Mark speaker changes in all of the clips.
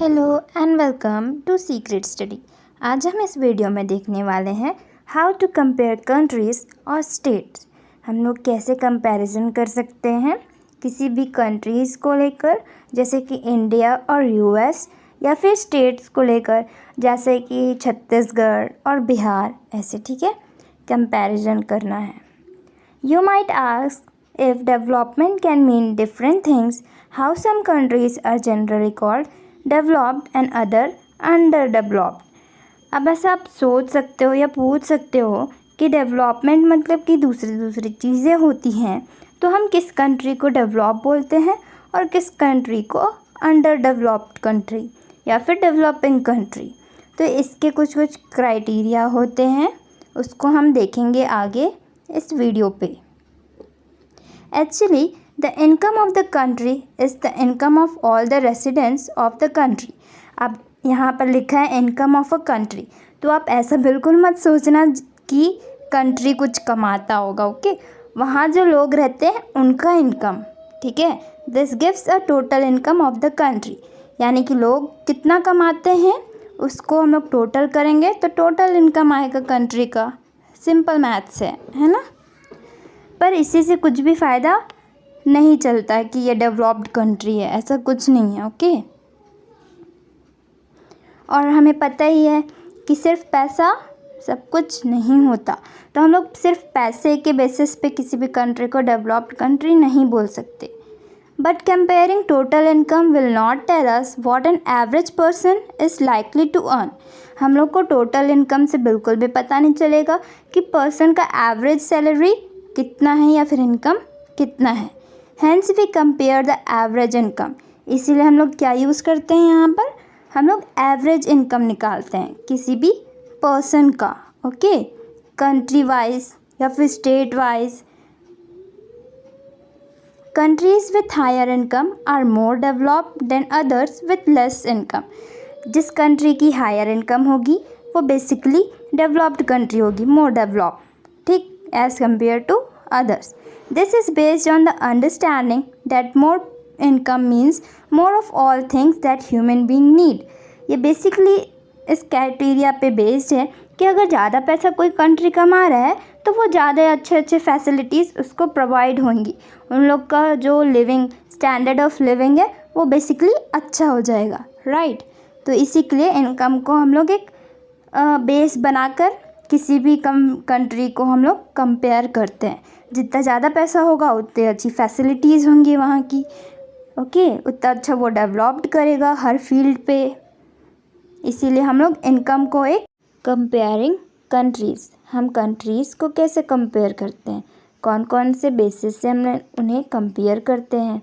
Speaker 1: Hello and welcome to secret study. आज हम इस वीडियो में देखने वाले हैं हाउ टू कंपेयर कंट्रीज़ और स्टेट्स। हम लोग कैसे कंपैरिजन कर सकते हैं किसी भी कंट्रीज़ को लेकर, जैसे कि इंडिया और यूएस, या फिर स्टेट्स को लेकर जैसे कि छत्तीसगढ़ और बिहार, ऐसे। ठीक है, कंपैरिजन करना है। You might ask, if development can mean different things, how some countries are generally called developed and other underdeveloped? अब ऐसा आप सोच सकते हो या पूछ सकते हो कि डेवलपमेंट मतलब कि दूसरी चीज़ें होती हैं, तो हम किस कंट्री को डेवलप बोलते हैं और किस कंट्री को अंडर डेवलप्ड कंट्री या फिर डेवलपिंग कंट्री। तो इसके कुछ क्राइटेरिया होते हैं, उसको हम देखेंगे आगे इस वीडियो पे। Actually, the income of the country is the income of all the residents of the country. अब यहाँ पर लिखा है इनकम ऑफ अ कंट्री, तो आप ऐसा बिल्कुल मत सोचना कि कंट्री कुछ कमाता होगा। ओके, वहाँ जो लोग रहते हैं उनका इनकम, ठीक है। This gives a total income of the country, यानी कि लोग कितना कमाते हैं उसको हम लोग टोटल करेंगे तो टोटल इनकम आएगा कंट्री का। सिंपल मैथ्स है ना। पर इसी से कुछ भी फ़ायदा नहीं चलता है कि ये डेवलप्ड कंट्री है, ऐसा कुछ नहीं है। ओके, और हमें पता ही है कि सिर्फ पैसा सब कुछ नहीं होता, तो हम लोग सिर्फ पैसे के बेसिस पे किसी भी कंट्री को डेवलप्ड कंट्री नहीं बोल सकते। But comparing total income will not tell us what an average person is likely to earn. हम लोग को टोटल इनकम से बिल्कुल भी पता नहीं चलेगा कि पर्सन का एवरेज सैलरी कितना है या फिर इनकम कितना है। Hence we compare the average income, इसीलिए हम लोग क्या यूज़ करते हैं, यहाँ पर हम लोग एवरेज इनकम निकालते हैं किसी भी पर्सन का। ओके, कंट्री वाइज या फिर state wise. Countries with higher income are more developed than others with less income. जिस कंट्री की हायर इनकम होगी वो बेसिकली डेवलप्ड कंट्री होगी, मोर डेवलप्ड, ठीक, as compared to others. This is based on the understanding that more income means more of all things that human being need. ये basically इस criteria पे based है कि अगर ज़्यादा पैसा कोई कंट्री कमा रहा है तो वो ज़्यादा अच्छे फैसिलिटीज़ उसको प्रोवाइड होंगी, उन लोग का जो लिविंग स्टैंडर्ड ऑफ लिविंग है वो बेसिकली अच्छा हो जाएगा, राइट। तो इसी के लिए इनकम को हम लोग एक बेस बनाकर किसी भी कंट्री को हम लोग कंपेयर करते हैं। जितना ज़्यादा पैसा होगा उतनी अच्छी फैसिलिटीज़ होंगी वहाँ की। ओके, उतना अच्छा वो डेवलप्ड करेगा हर फील्ड पे। इसीलिए हम लोग इनकम को एक कंपेयरिंग कंट्रीज़, हम कंट्रीज़ को कैसे कंपेयर करते हैं, कौन कौन से बेसिस से हम उन्हें कंपेयर करते हैं।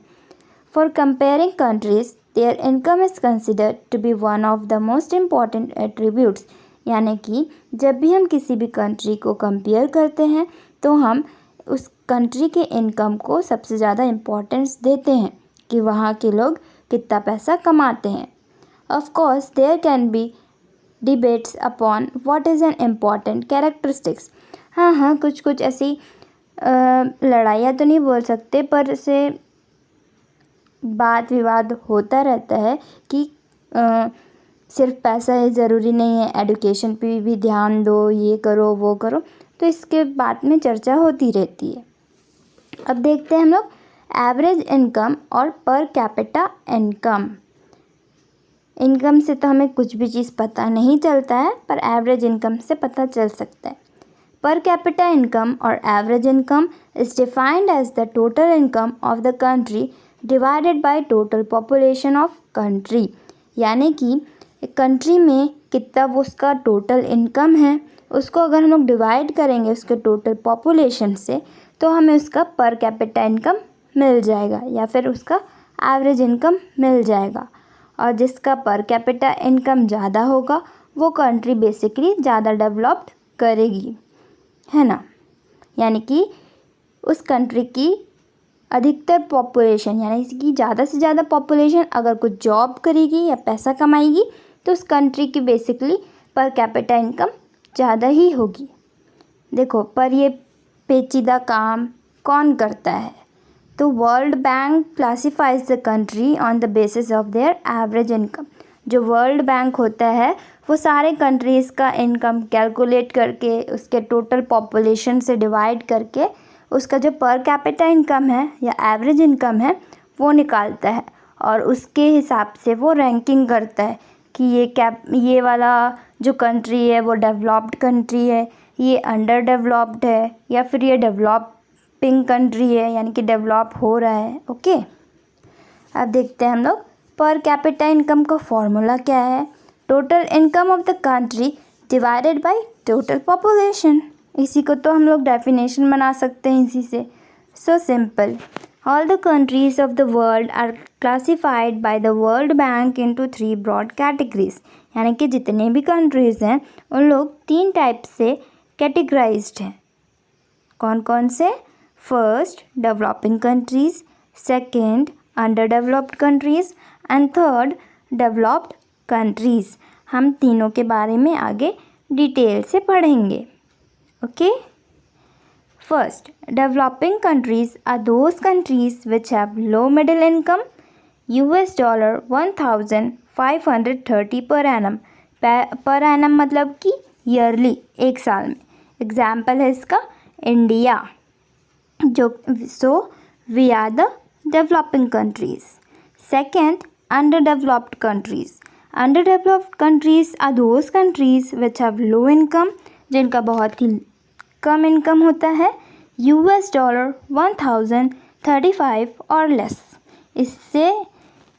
Speaker 1: For comparing countries their income is considered to be one of the most important attributes. यानी कि जब भी हम किसी भी कंट्री को कंपेयर करते हैं तो हम उस कंट्री के इनकम को सबसे ज़्यादा इम्पोर्टेंस देते हैं कि वहाँ के लोग कितना पैसा कमाते हैं। Of course there can be debates upon what is an important characteristics. हाँ, कुछ ऐसी लड़ाइयाँ तो नहीं बोल सकते, पर से बात विवाद होता रहता है कि सिर्फ पैसा ही ज़रूरी नहीं है, एजुकेशन पे भी ध्यान दो, ये करो वो करो, तो इसके बाद में चर्चा होती रहती है। अब देखते हैं हम लोग एवरेज इनकम और पर कैपिटा इनकम। इनकम से तो हमें कुछ भी चीज़ पता नहीं चलता है, पर एवरेज इनकम से पता चल सकता है। पर कैपिटा इनकम और average income is defined as the total income of the country divided by total population of country. यानी कि कंट्री में कितना वो उसका टोटल इनकम है, उसको अगर हम लोग डिवाइड करेंगे उसके टोटल पॉपुलेशन से, तो हमें उसका पर कैपिटा इनकम मिल जाएगा या फिर उसका एवरेज इनकम मिल जाएगा। और जिसका पर कैपिटा इनकम ज़्यादा होगा वो कंट्री बेसिकली ज़्यादा डेवलप्ड करेगी, है ना। यानी कि उस कंट्री की अधिकतर पॉपुलेशन, यानी कि ज़्यादा से ज़्यादा पॉपुलेशन अगर कुछ जॉब करेगी या पैसा कमाएगी तो उस कंट्री की बेसिकली पर कैपिटा इनकम ज़्यादा ही होगी। देखो, पर ये पेचीदा काम कौन करता है, तो world bank classifies the country on the basis of their average income. जो वर्ल्ड बैंक होता है वो सारे कंट्रीज़ का इनकम कैलकुलेट करके उसके टोटल पॉपुलेशन से डिवाइड करके उसका जो पर कैपिटा इनकम है या एवरेज इनकम है वो निकालता है, और उसके हिसाब से वो रैंकिंग करता है कि ये वाला जो कंट्री है वो डेवलप्ड कंट्री है, ये अंडर डेवलप्ड है, या फिर ये डेवलपिंग कंट्री है यानी कि डेवलप हो रहा है। ओके, अब देखते हैं हम लोग पर कैपिटा इनकम का फॉर्मूला क्या है। Total income of the country divided by total population. इसी को तो हम लोग डेफिनेशन बना सकते हैं इसी से। So simple, all the countries of the world are classified by the world bank into 3 broad categories. यानी कि जितने भी कंट्रीज़ हैं उन लोग 3 टाइप से कैटेगराइज्ड हैं। कौन कौन से? First developing countries, second under developed countries and third developed countries. हम तीनों के बारे में आगे डिटेल से पढ़ेंगे। Okay, first, developing countries are those countries which have low middle income, $1,530 per annum। पर annum मतलब कि ईयरली, एक साल में। एग्जाम्पल है इसका इंडिया, जो we are the developing countries. Second, under developed countries. Under developed countries are those countries which have low income, जिनका बहुत ही कम इनकम होता है, $1,035 और लेस। इससे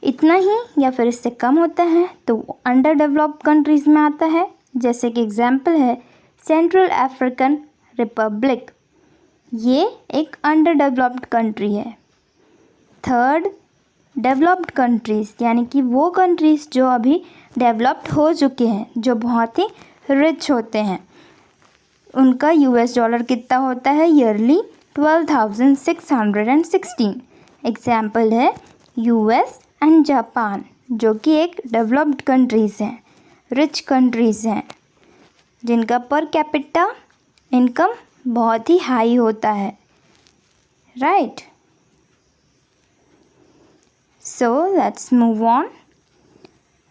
Speaker 1: इतना ही या फिर इससे कम होता है तो अंडर डेवलप्ड कंट्रीज़ में आता है। जैसे कि एग्जांपल है सेंट्रल अफ्रीकन रिपब्लिक, ये एक अंडर डेवलप्ड कंट्री है। थर्ड, डेवलप्ड कंट्रीज़, यानी कि वो कंट्रीज़ जो अभी डेवलप्ड हो चुके हैं, जो बहुत ही रिच होते हैं। उनका $, कितना होता है ईयरली? 12,616। एग्जाम्पल है US एंड जापान, जो कि एक डेवलप्ड कंट्रीज़ हैं, रिच कंट्रीज़ हैं, जिनका पर कैपिटा इनकम बहुत ही हाई होता है। Right, so let's move on.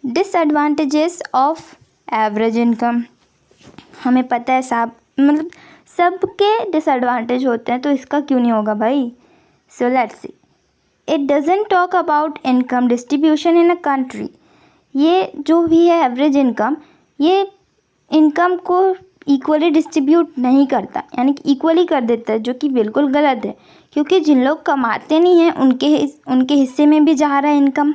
Speaker 1: Disadvantages of average income. हमें पता है मतलब सबके डिसएडवांटेज होते हैं, तो इसका क्यों नहीं होगा भाई। So let's see, it doesn't talk about income distribution in a country. ये जो भी है एवरेज इनकम, ये इनकम को इक्वली डिस्ट्रीब्यूट नहीं करता, यानी कि इक्वली कर देता है, जो कि बिल्कुल गलत है। क्योंकि जिन लोग कमाते नहीं हैं उनके हिस्से में भी जा रहा है इनकम,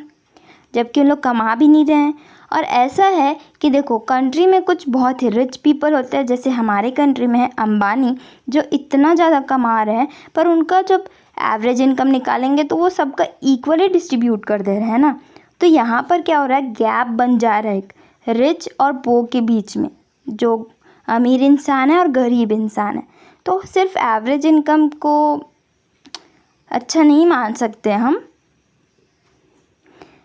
Speaker 1: जबकि उन लोग कमा भी नहीं रहे हैं। और ऐसा है कि देखो, कंट्री में कुछ बहुत ही रिच पीपल होते हैं, जैसे हमारे कंट्री में है अंबानी, जो इतना ज़्यादा कमा रहे हैं, पर उनका जब एवरेज इनकम निकालेंगे तो वो सबका इक्वली डिस्ट्रीब्यूट कर दे रहे हैं ना। तो यहाँ पर क्या हो रहा है, गैप बन जा रहा है एक रिच और पुअर के बीच में, जो अमीर इंसान है और गरीब इंसान है। तो सिर्फ एवरेज इनकम को अच्छा नहीं मान सकते हम।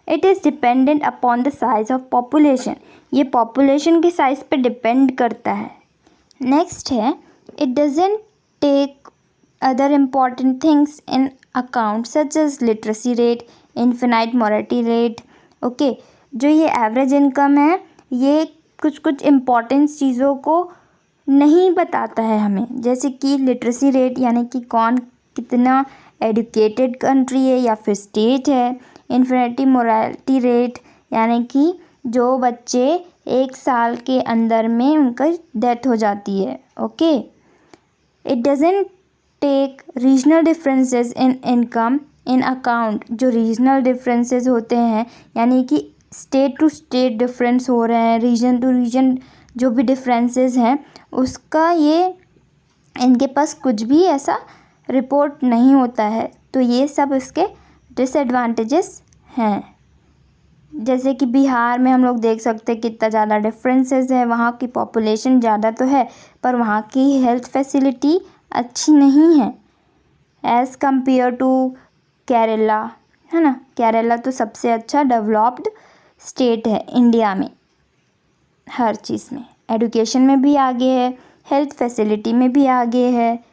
Speaker 1: It is dependent upon the size of population. ये पॉपुलेशन के साइज़ पे डिपेंड करता है। नेक्स्ट है, it doesn't take other important things in account such as literacy rate, infinite morality rate. Okay, जो ये एवरेज इनकम है ये कुछ इम्पॉर्टेंट चीज़ों को नहीं बताता है हमें, जैसे कि लिटरेसी रेट, यानी कि कौन कितना एडुकेटेड कंट्री है या फिर स्टेट है। इन्फिनिटी मोरालिटी रेट, यानी कि जो बच्चे 1 साल के अंदर में उनका डेथ हो जाती है। Okay, it doesn't take regional differences in income in account. जो रीजनल डिफरेंसेस होते हैं, यानी कि स्टेट टू स्टेट डिफरेंस हो रहे हैं, रीजन टू रीजन जो भी डिफरेंसेस हैं, उसका ये इनके पास कुछ भी ऐसा रिपोर्ट नहीं होता है। तो ये सब इसके डिसएडवांटेजेस हैं। जैसे कि बिहार में हम लोग देख सकते हैं कितना ज़्यादा डिफरेंसेस है, वहाँ की पॉपुलेशन ज़्यादा तो है पर वहाँ की हेल्थ फैसिलिटी अच्छी नहीं है एज़ कंपेयर टू केरला, है ना। केरला तो सबसे अच्छा डेवलप्ड स्टेट है इंडिया में, हर चीज़ में, एजुकेशन में भी आगे है, हेल्थ फैसिलिटी में भी आगे है,